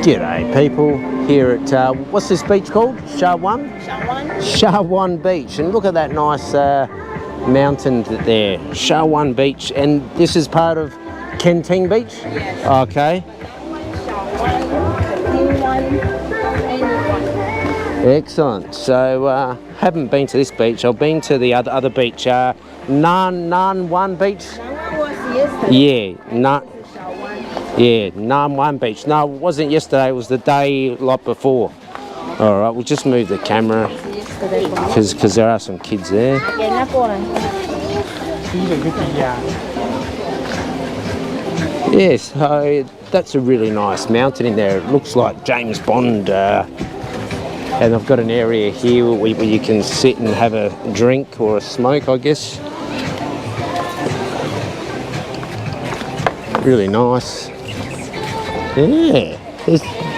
G'day people, here at, what's this beach called? Shawan? Shawan. Shawan Beach, and look at that nice mountain there, Shawan Beach, and this is part of Kenting Beach? Yes. Okay. Shawan, Excellent. So, haven't been to this beach, I've been to the other beach, Nan One Beach? Shawan was yesterday. Yeah, Yeah, Nam One Beach. No, it wasn't yesterday, it was the day lot before. Alright, we'll just move the camera because there are some kids there. Yes, so that's a really nice mountain in there. It looks like James Bond. And I've got an area here where you can sit and have a drink or a smoke, I guess. Really nice. Yeah,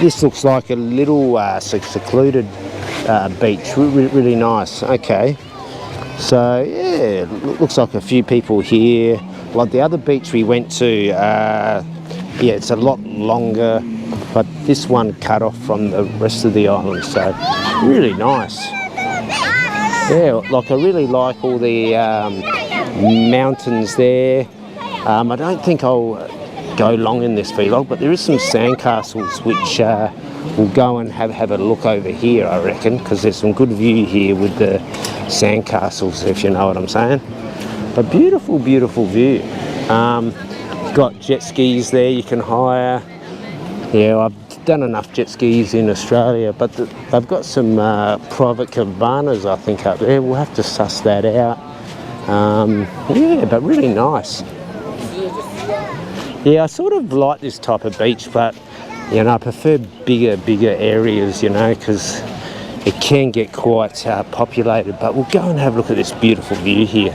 this looks like a little secluded beach, really nice. Okay, so yeah, looks like a few people here. Like the other beach we went to, yeah, it's a lot longer, but this one cut off from the rest of the island, so really nice. Yeah, like I really like all the mountains there. I don't think I'll go long in this vlog, but there is some sandcastles which we'll go and have a look over here, I reckon, because there's some good view here with the sandcastles, if you know what I'm saying. A beautiful, beautiful view. Got jet skis there you can hire. Yeah, I've done enough jet skis in Australia, but they've got some private cabanas, I think, up there. We'll have to suss that out. Yeah, but really nice. Yeah, I sort of like this type of beach, but, you know, I prefer bigger areas, you know, because it can get quite populated. But we'll go and have a look at this beautiful view here.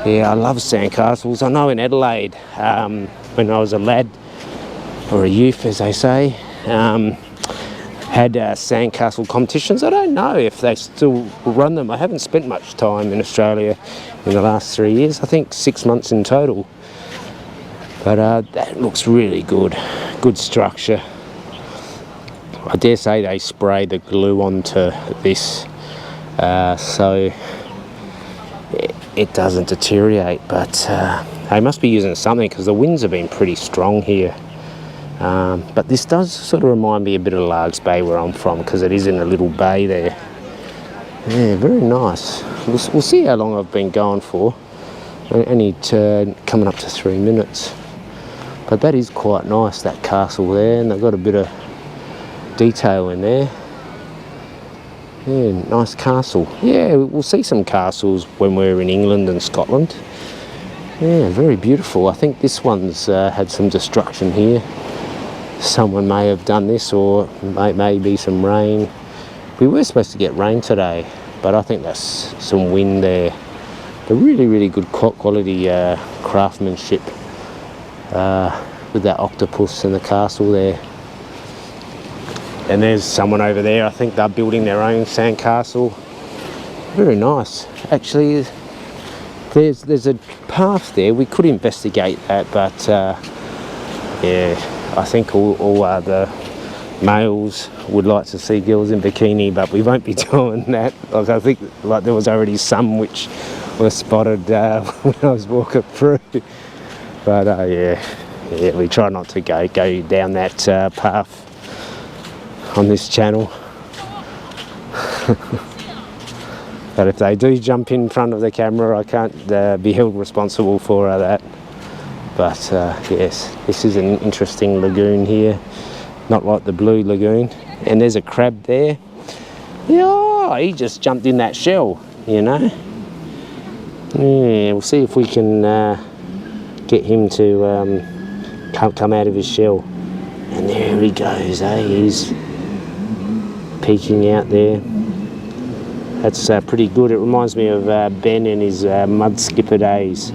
Yeah, I love sandcastles. I know in Adelaide, when I was a lad, or a youth, as they say, had sandcastle competitions. I don't know if they still run them. I haven't spent much time in Australia in the last 3 years. I think 6 months in total. But that looks really good. Good structure. I dare say they spray the glue onto this so it doesn't deteriorate. But they must be using something because the winds have been pretty strong here. But this does sort of remind me a bit of Largs Bay where I'm from, because it is in a little bay there. Yeah, very nice. We'll see how long I've been going for. Only coming up to 3 minutes. But that is quite nice, that castle there, and they've got a bit of detail in there. Yeah, nice castle. Yeah, we'll see some castles when we're in England and Scotland. Yeah, very beautiful. I think this one's had some destruction here. Someone may have done this, or may be some rain. We were supposed to get rain today, but I think that's some wind there. The really good quality craftsmanship with that octopus and the castle there. And there's someone over there, I think they're building their own sandcastle. Very nice. Actually, there's a path there. We could investigate that, but yeah, I think all the males would like to see girls in bikini, but we won't be doing that. Like, I think there was already some which were spotted when I was walking through. But yeah, we try not to go down that path on this channel. But if they do jump in front of the camera, I can't be held responsible for that. But yes, this is an interesting lagoon here, not like the Blue Lagoon. And there's a crab there. Yeah, he just jumped in that shell, you know. Yeah, we'll see if we can get him to come out of his shell. And there he goes, he's peeking out there. That's pretty good. It reminds me of Ben in his mud skipper days.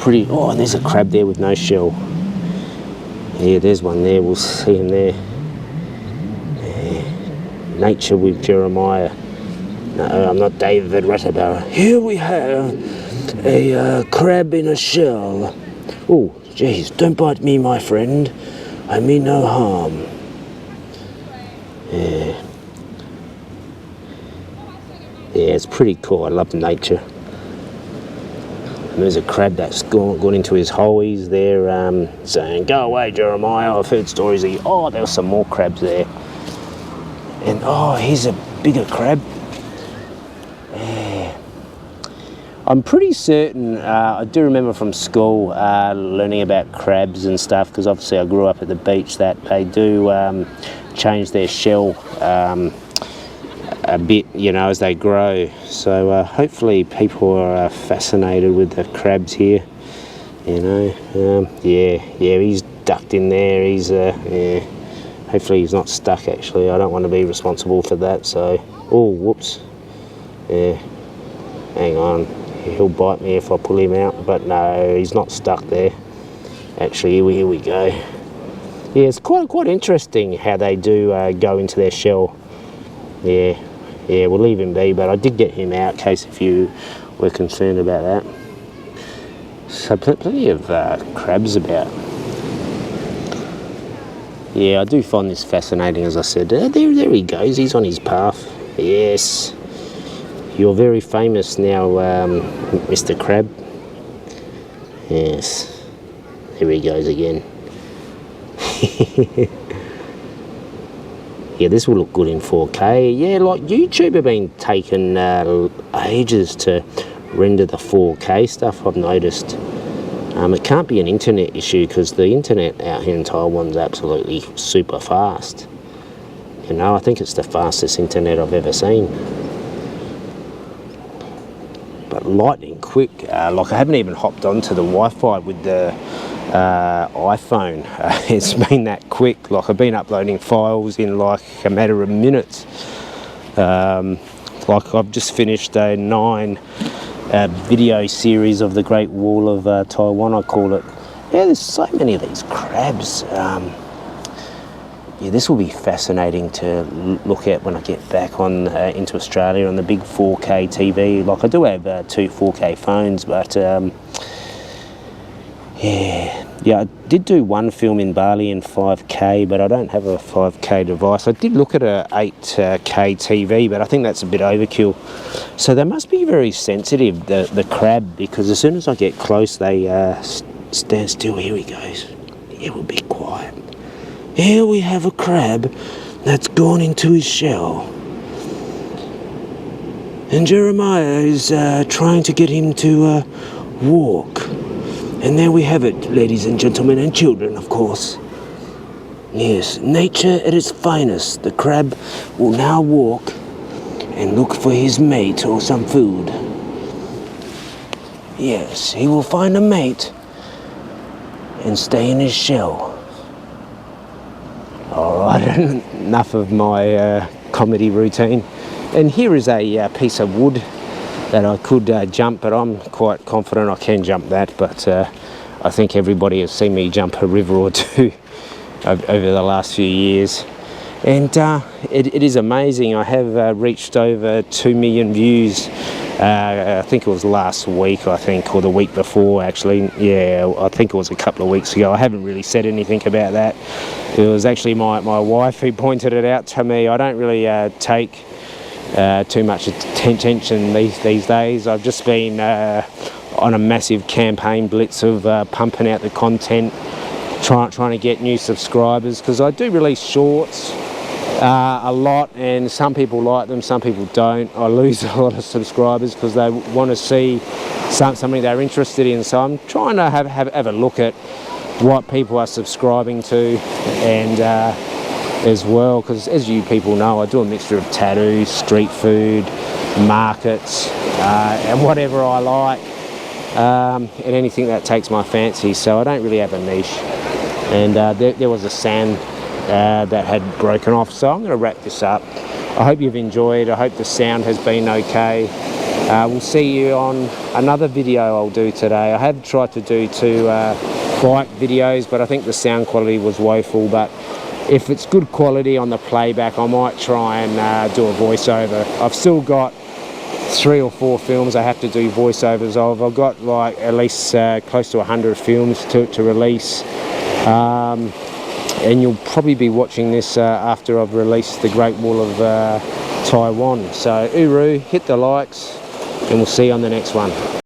Oh, there's a crab there with no shell. Yeah, there's one there, we'll see him there. Yeah. Nature with Jeremiah. No, I'm not David Rattenborough. Here we have a crab in a shell. Oh, jeez, don't bite me, my friend. I mean no harm. Yeah. Yeah, it's pretty cool. I love nature. And there's a crab that's gone into his hole. He's there saying, "Go away, Jeremiah. I've heard stories of you." Oh, there were some more crabs there. And oh, here's a bigger crab. Yeah. I'm pretty certain, I do remember from school learning about crabs and stuff, because obviously I grew up at the beach, that they do change their shell a bit, you know, as they grow. So hopefully people are fascinated with the crabs here, you know. Yeah, he's ducked in there. He's yeah, hopefully he's not stuck. Actually, I don't want to be responsible for that. So, oh, whoops. Yeah, hang on, he'll bite me if I pull him out, but no, he's not stuck there. Actually, here we go. Yeah, it's quite interesting how they do go into their shell. Yeah, we'll leave him be, but I did get him out in case if you were concerned about that. So plenty of crabs about. Yeah, I do find this fascinating, as I said. There he goes, he's on his path. Yes, you're very famous now, Mr. Crab. Yes, there he goes again. Yeah, this will look good in 4K. Yeah, like YouTube have been taking ages to render the 4K stuff, I've noticed. It can't be an internet issue, because the internet out here in Taiwan is absolutely super fast. You know, I think it's the fastest internet I've ever seen. But lightning quick. Like I haven't even hopped onto the Wi-Fi with the iPhone. It's been that quick. Like I've been uploading files in like a matter of minutes. Like I've just finished a 9 video series of the Great Wall of Taiwan, I call it. Yeah, there's so many of these crabs. Yeah, this will be fascinating to look at when I get back on into Australia on the big 4K TV. Like I do have 2 4K phones, but yeah, I did do one film in Bali in 5K, but I don't have a 5K device. I did look at a 8K TV, but I think that's a bit overkill. So they must be very sensitive, the crab, because as soon as I get close, they stand still. Here he goes. Yeah, we'll be quiet. Here we have a crab that's gone into his shell. And Jeremiah is trying to get him to walk. And there we have it, ladies and gentlemen, and children, of course. Yes, nature at its finest. The crab will now walk and look for his mate or some food. Yes, he will find a mate and stay in his shell. Alright, enough of my comedy routine. And here is a piece of wood that I could jump, but I'm quite confident I can jump that. But I think everybody has seen me jump a river or two over the last few years. And it is amazing. I have reached over 2 million views. I think it was last week, or the week before, actually. Yeah, I think it was a couple of weeks ago. I haven't really said anything about that. It was actually my wife who pointed it out to me. I don't really take too much attention these days. I've just been on a massive campaign blitz of pumping out the content, trying to get new subscribers, because I do release shorts a lot, and some people like them, some people don't. I lose a lot of subscribers because they want to see something they're interested in. So I'm trying to have a look at what people are subscribing to, and as well, because as you people know, I do a mixture of tattoos, street food, markets, and whatever I like, and anything that takes my fancy. So I don't really have a niche. And there was a sand that had broken off, so I'm going to wrap this up. I hope you've enjoyed. I hope the sound has been okay. We'll see you on another video I'll do today. I have tried to do 2 bike videos, but I think the sound quality was woeful. But if it's good quality on the playback, I might try and do a voiceover. I've still got 3 or 4 films I have to do voiceovers of. I've got like at least close to 100 films to release. and you'll probably be watching this after I've released the Great Wall of Taiwan. So Uru, hit the likes, and we'll see you on the next one.